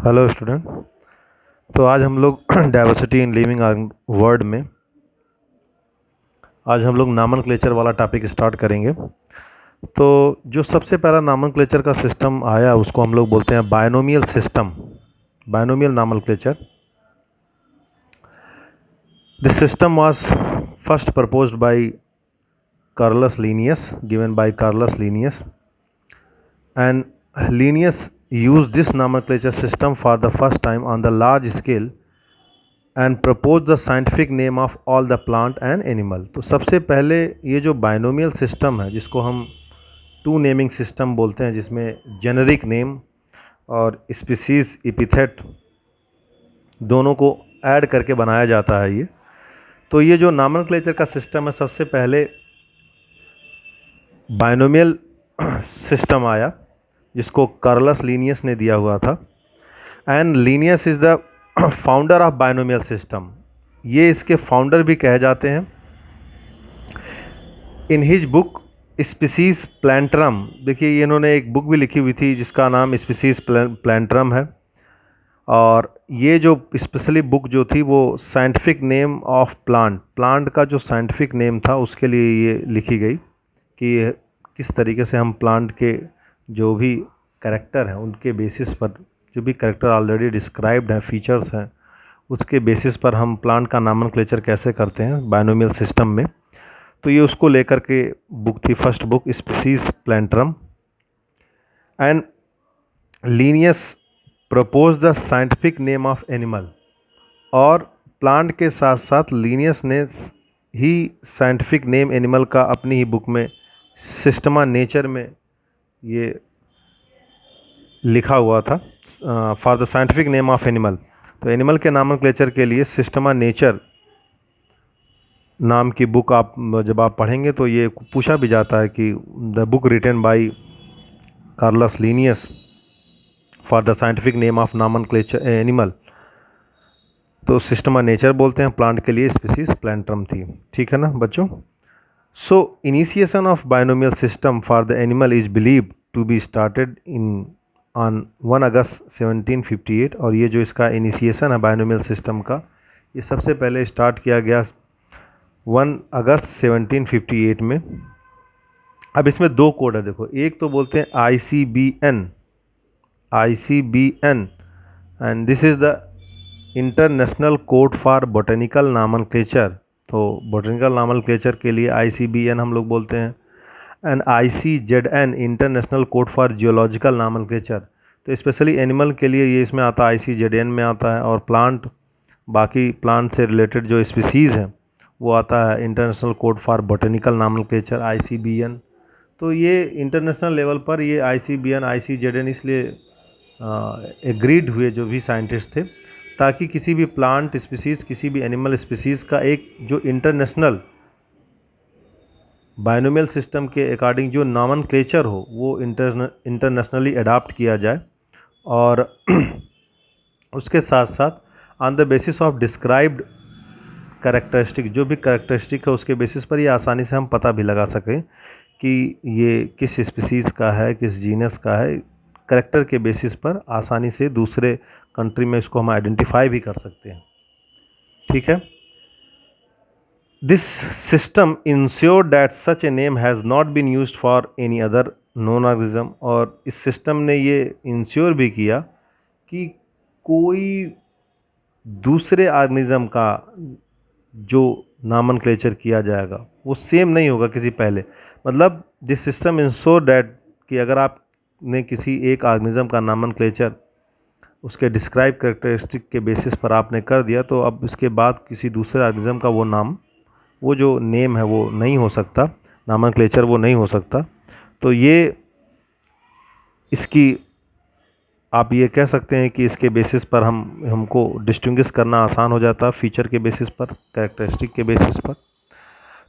Hello student. तो आज हम लोग डाइवर्सिटी इन लिविंग वर्ड में आज हम लोग नामनक्लेचर वाला टॉपिक स्टार्ट करेंगे। तो जो सबसे पहला नामनक्लेचर का सिस्टम आया उसको हम लोग बोलते हैं binomial system, binomial nomenclature. This system was first proposed by Carolus Linnaeus, given by Carolus Linnaeus, and Linnaeus used this nomenclature system for the first time on the large scale and proposed the scientific name of all the plant and animal। तो सबसे पहले ये जो binomial system है जिसको हम to naming system बोलते हैं, जिसमें जेनरिक नेम और स्पीसीज एपिथेट दोनों को ऐड करके बनाया जाता है ये। तो ये जो नॉमेनक्लेचर का सिस्टम है, सबसे पहले बायनोमियल सिस्टम आया जिसको कार्लस लीनियस ने दिया हुआ था। And Linnaeus is the founder of binomial system, ये इसके फाउंडर भी कहे जाते हैं। इन हिज बुक स्पीसीज प्लांटरम, देखिए ये इन्होंने एक बुक भी लिखी हुई थी जिसका नाम स्पीसीज प्लांटरम है, और ये जो स्पेशली बुक जो थी वो साइंटिफिक नेम ऑफ प्लांट का जो साइंटिफिक नेम था उसके लिए ये लिखी गई कि किस तरीके से हम प्लांट के जो भी कैरेक्टर हैं उनके बेसिस पर, जो भी कैरेक्टर ऑलरेडी डिस्क्राइब्ड हैं, फीचर्स हैं, उसके बेसिस पर हम प्लांट का नॉमेनक्लेचर कैसे करते हैं बायनोमियल सिस्टम में। तो ये उसको लेकर के बुक थी, first book species प्लांटरम। And Linnaeus propose the scientific name of animal, और प्लांट के साथ साथ लीनियस ने ही साइंटिफिक नेम एनिमल का अपनी ही बुक में सिस्टमा नेचर में ये लिखा हुआ था, for the scientific name of animal. तो एनिमल के नॉमेनक्लेचर के लिए सिस्टमा नेचर नाम की बुक आप जब आप पढ़ेंगे तो ये पूछा भी जाता है कि the book written by Carolus Linnaeus for the scientific name of nomenclature animal, तो सिस्टमा नेचर बोलते हैं, प्लांट के लिए स्पीसीज प्लांटरम थी। ठीक है ना बच्चों। So initiation of binomial system for the animal is believed to be started on 1 अगस्त 1758, और ये जो इसका इनिशिएशन है बायनोमियल सिस्टम का, ये सबसे पहले स्टार्ट किया गया 1 अगस्त 1758 में। अब इसमें दो कोड है, देखो, एक तो बोलते हैं ICBN and this is the international code for botanical nomenclature. तो बोटेनिकल नॉमेनक्लेचर के लिए ICBN हम लोग बोलते हैं। And ICZN international code for geological nomenclature, तो स्पेशली एनिमल के लिए ये इसमें आता है, ICZN में आता है, और प्लांट, बाकी प्लांट से रिलेटेड जो स्पीसीज़ हैं वो आता है international code for botanical nomenclature ICBN। तो ये इंटरनेशनल लेवल पर ये ICBN ICZN इसलिए एग्रीड हुए जो भी साइंटिस्ट थे, ताकि किसी भी प्लांट स्पीसीज़, किसी भी एनिमल स्पीसीज़ का एक जो इंटरनेशनल बायनोमियल सिस्टम के अकॉर्डिंग जो नॉमेनक्लेचर हो वो इंटरनेशनली अडॉप्ट किया जाए, और उसके साथ साथ on the basis of described characteristic, जो भी कैरेक्टरिस्टिक है उसके बेसिस पर ये आसानी से हम पता भी लगा सकें कि ये किस स्पीसीज़ का है, किस जीनस का है। कैरेक्टर के बेसिस पर आसानी से दूसरे कंट्री में इसको हम आइडेंटिफाई भी कर सकते हैं। ठीक है। This system insure that such a name has not been used for any other non organism, और इस सिस्टम ने ये इंश्योर भी किया कि कोई दूसरे ऑर्गेनिज्म का जो नॉमेनक्लेचर किया जाएगा वो सेम नहीं होगा किसी पहले। मतलब दिस सिस्टम इंश्योर दैट कि अगर आपने किसी एक ऑर्गेनिज्म का नॉमेनक्लेचर उसके डिस्क्राइब कैरेक्टरिस्टिक के बेसिस पर आपने कर दिया, तो अब इसके बाद किसी दूसरे ऑर्गेनिज्म का वो नाम, वो जो नेम है वो नहीं हो सकता, नॉमेनक्लेचर वो नहीं हो सकता। तो ये इसकी आप ये कह सकते हैं कि इसके बेसिस पर हमको डिस्टिंग्विश करना आसान हो जाता है, फीचर के बेसिस पर, कैरेक्टरिस्टिक के बेसिस पर।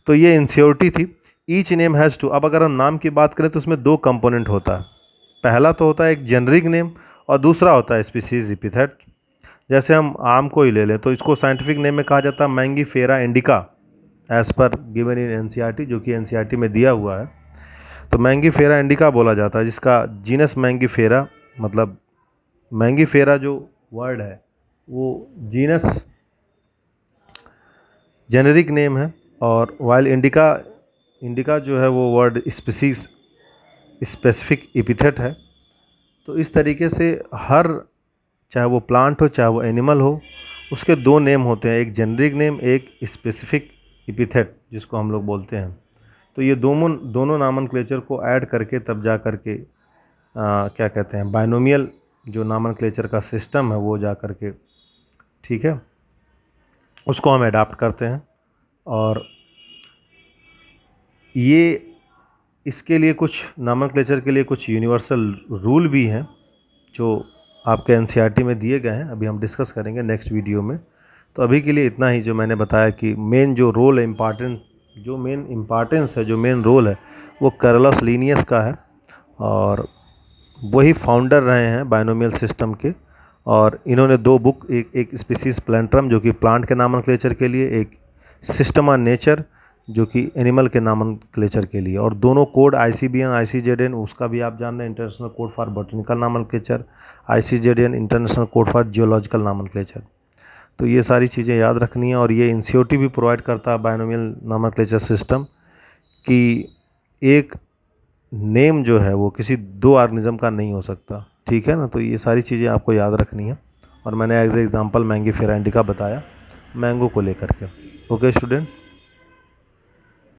तो ये इंश्योरिटी थी। ईच नेम हैज़ टू, अब अगर हम नाम की बात करें तो उसमें दो कंपोनेंट होता है। पहला तो होता है एक जेनरिक नेम, और दूसरा होता है स्पीसीज एपिथेट। जैसे हम आम को ही ले लें तो इसको साइंटिफिक नेम में कहा जाता है Mangifera indica, as per given in NCERT, जो कि NCERT में दिया हुआ है। तो मैंगीफेरा इंडिका बोला जाता है, जिसका जीनस मैंगीफेरा मतलब मैंगीफेरा जो वर्ड है वो जीनस जेनेरिक नेम है, और वाइल इंडिका जो है वो वर्ड स्पीसीज स्पेसिफिक एपिथेट है। तो इस तरीके से हर, चाहे वो प्लांट हो चाहे वो एनिमल हो, उसके दो नेम होते हैं, एक जेनरिक नेम, एक स्पेसिफिक एपिथेट जिसको हम लोग बोलते हैं। तो ये दोनों दोनों नामनक्लेचर को ऐड करके तब जा कर के क्या कहते हैं, बाइनोमियल जो नामनक्लेचर का सिस्टम है वो जा कर के, ठीक है, उसको हम अडाप्ट करते हैं। और ये इसके लिए कुछ नामनक्लेचर के लिए कुछ यूनिवर्सल रूल भी हैं जो आपके एनसीईआरटी में दिए गए हैं, अभी हम डिस्कस करेंगे नेक्स्ट वीडियो में। तो अभी के लिए इतना ही, जो मैंने बताया कि मेन जो रोल है, मेन इम्पॉर्टेंस है, जो मेन रोल है वो कैरोलस लिनियस का है, और वही फाउंडर रहे हैं बाइनोमियल सिस्टम के। और इन्होंने दो बुक, एक स्पीसीज प्लेंट्रम जो कि प्लांट के नामनक्लेचर के लिए, एक सिस्टमा नेचर जो कि एनिमल के नामनक्लेचर के लिए, और दोनों कोड ICBN ICZN उसका भी आप जान रहे हैं, international code for botanical nomenclature, ICZN international code for geological nomenclature. तो ये सारी चीज़ें याद रखनी है। और ये NCERT भी प्रोवाइड करता है बाइनोमियल नामनक्लेचर सिस्टम, कि एक नेम जो है वो किसी दो ऑर्गेनिज्म का नहीं हो सकता, ठीक है ना। तो ये सारी चीज़ें आपको याद रखनी है। और मैंने एज एग्जांपल मैंगीफेरा इंडिका बताया मैंगो को लेकर के। Okay student.